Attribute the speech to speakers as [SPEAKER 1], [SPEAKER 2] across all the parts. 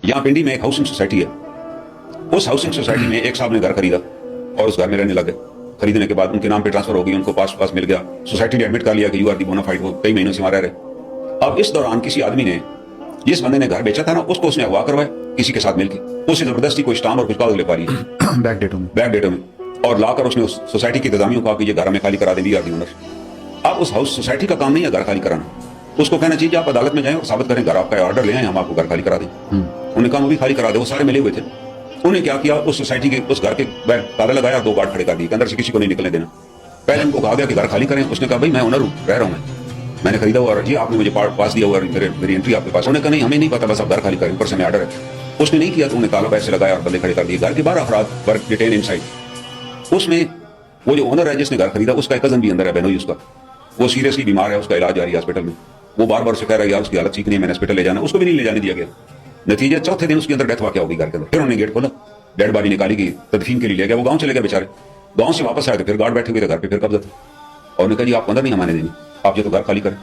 [SPEAKER 1] यहाँ पिंडी में एक हाउसिंग सोसाइटी है। उस हाउसिंग सोसाइटी में एक साहब ने घर खरीदा और उस घर में रहने लगे। खरीदने के बाद उनके नाम पे ट्रांसफर हो गई, उनको पास मिल गया, सोसाइटी ने एडमिट कर लिया कि यू आर दी बोनाफाइड, वो कई महीनों से वहां रह रहे। अब इस दौरान किसी आदमी ने, जिस बंदे ने घर बेचा था ना, उसको उसने अगवा करवाया किसी के साथ मिलकर, उससे जबरदस्ती कोई स्टाम्प और कुछ कागज ले पा रही है बैकडेटों में, और लाकर उसने उस सोसाइटी की इंतजामियों को कहा कि ये घर हमें खाली करा दें, वी आर दी ओनर। अब उस हाउस सोसाइटी का काम नहीं है घर खाली कराना, उसको कहना चाहिए आप अदालत में जाएं और साबित करें घर आपका ऑर्डर ले आए, हम आपको घर खाली करा दें। उन्होंने कहा वो भी खाली करा दे, वो सारे मिले हुए थे। उन्होंने क्या किया, उस सोसाइटी के उस घर के ताला लगाया, 2 गार्ड खड़े कर दिए, अंदर से किसी को नहीं निकलने देना। पहले उनको कहा गया कि घर खाली करें, उसने कहा भाई मैं ओनर हूँ, रह रहा हूँ, मैंने खरीदा हुआ और जी आपने मुझे पास दिया हुआ, मेरी एंट्री आपके पास। उन्होंने कहा नहीं हमें नहीं पता, बस आप घर खाली करें, ऊपर से हमें ऑर्डर है। उसने नहीं किया तो उन्होंने ताला पैसे लगाया और बंदे खड़े कर दिए। घर के 12 अफराद वर डिटेन इनसाइड। उसमें वो जो ओनर है जिसने घर खरीदा, उसका एक कजन भी अंदर है, बहनोई उसका, वो सीरियसली बीमार है, उसका इलाज जारी है हॉस्पिटल में। वो बार बार से कह रहा है यार उसकी हालत ठीक नहीं है, मैंने हॉस्पिटल ले जाना, उसको भी नहीं ले जाने दिया गया। नतीजा चौथे दिन उसके अंदर डेथ वाकया हो गई घर के अंदर। फिर उन्होंने गेट खोला, डेड बॉडी निकाली गई, तदफीन के लिए ले गया। वो गांव चले गए बेचारे, गांव से वापस आए तो फिर गार्ड बैठे हुए थे घर पे, फिर कब्जा था। और उन्होंने कहा जी आप अंदर नहीं आने देंगे, आप जो तो घर खाली करें।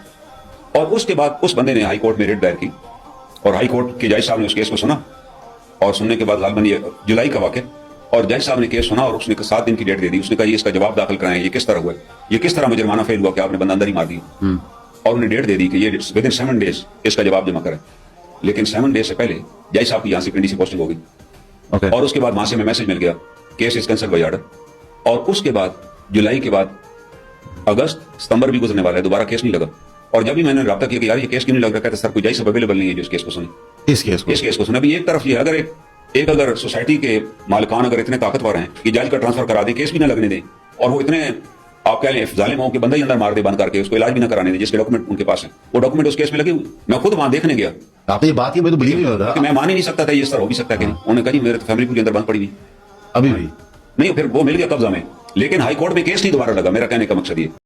[SPEAKER 1] और उसके बाद उस बंदे ने हाई कोर्ट में रिट दायर की और हाई कोर्ट के जज साहब ने उस केस को सुना, और सुनने के बाद लालबंदी जुलाई का वाकया, और जज साहब ने केस सुना और उसने 7 दिन की डेट दे दी। उसने कहा ये इसका जवाब दाखिल कराएं, ये किस तरह हुआ, ये किस तरह मुजरमाना फेल हुआ कि आपने बंदा अंदर ही मार दिया। और उन्हें डेट दे दी कि ये विद इन 7 डेज इसका जवाब जमा करें। लेकिन 7 डेज से पहले जज साहब की यहाँ से पिंडी से पोस्टिंग हो गई, और उसके बाद वहां से हमें मैसेज मिल गया case is cancelled by order. और उसके बाद जुलाई के बाद अगस्त सितंबर भी गुजरने वाला है, दोबारा केस नहीं लगा। और जब भी मैंने रब्ता किया कि यार ये केस क्यों नहीं लग रहा, कहता सर कोई जज सब अवेलेबल नहीं है जो इस केस को सुने, इस केस को सुने। अभी एक तरफ ये अगर अगर सोसाइटी के मालिकान अगर इतने ताकतवर हैं कि जज का ट्रांसफर करा दे, केस भी ना लगने दें, और वो इतने आप कह लें जालिम हो कि बंदा ही अंदर मार दे बंद करके, उसको इलाज भी ना कराने दे, जिसके डॉक्यूमेंट उनके पास है, वो डॉक्यूमेंट उस केस में लगे हुए। मैं खुद वहां देखने गया,
[SPEAKER 2] आपने ये बात की मैं तो बिलीव नहीं हो रहा,
[SPEAKER 1] मैं मान ही नहीं सकता था ये इस तरह हो भी सकता है कि नहीं। उन्होंने कहा जी मेरे फैमिली पूरी अंदर बंद पड़ी हुई
[SPEAKER 2] अभी भी
[SPEAKER 1] नहीं, फिर वो मिल गया कब्जा में, लेकिन हाई कोर्ट में केस नहीं दोबारा लगा। मेरा कहने का मकसद ये